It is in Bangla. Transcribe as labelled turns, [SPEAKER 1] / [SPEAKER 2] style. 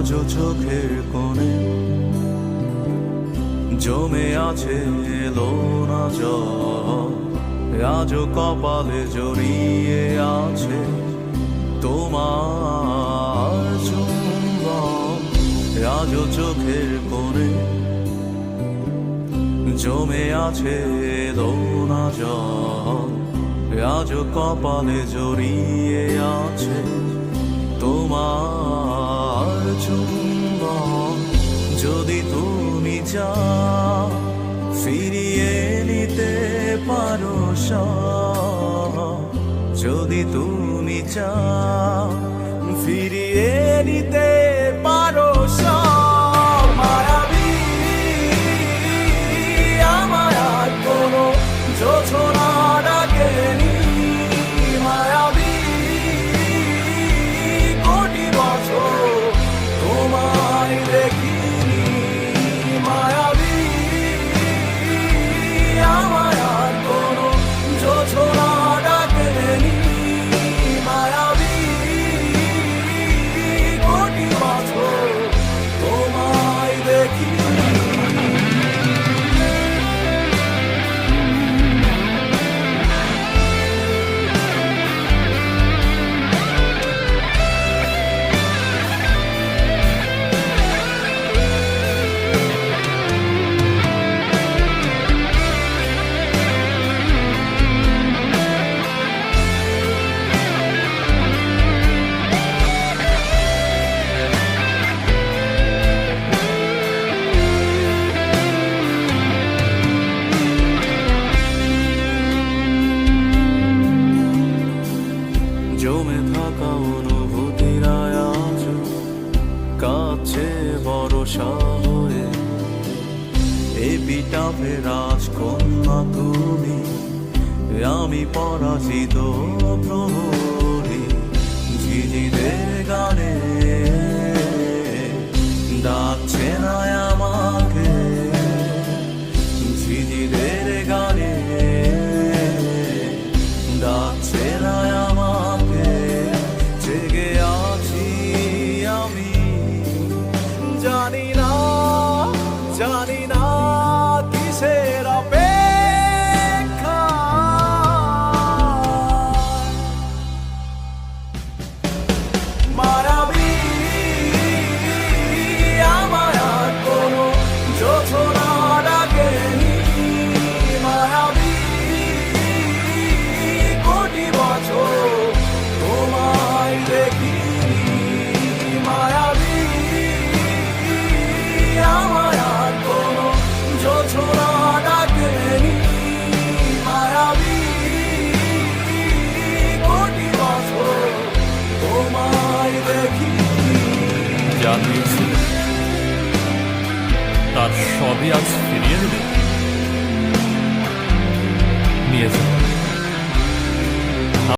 [SPEAKER 1] আজও চোখের কোণে জমে আছে এলো না জল, আজও কপালে জড়িয়ে আছে তোমার চুম্বন। আজও চোখের কোণে জমে আছে এলো না জল, আজও কপালে জড়িয়ে আছে তোমার চুম্বন। যদি তুমি চাও ফিরিয়ে নিতে পারো সব, যদি তুমি চাও ফিরিয়ে নিতে পারো সব। মায়াবী আমার আর কোনো যোছনা ডাকেনি, মায়াবী কোটি বছর তোমায় দেখিনি। মায়াবী আমার আর কোনো যোছনা ডাকেনি, মায়াবী কোটি বছর তোমায় দেখিনি। জমে থাকা অনুভূতিরা আজ কাছে ভরসা হয়ে, এপিটাফে রাজকন্যা তুমি, আমি পরাজিত প্রহরী। ঝিঝিদের গানে ডাকছে না আমাকে, ঝিঝিদের গানে ডাকছে না আমাকে। জেগে আছি আমি, জানি না জানি না কিসের অপেক্ষা। মায়াবী আমার আর কোনো যোছনা ডাকেনি, মায়াবী কোটি বছর তোমায় দেখিনি। মায়াবী আমার আর কোনো যোছনা ডাকেনি, মায়াবী কোটি বছর তোমায় দেখিনি।
[SPEAKER 2] যা দিয়েছিল তার সবই আজ ফিরিয়ে দেবে, নিয়ে যাবে।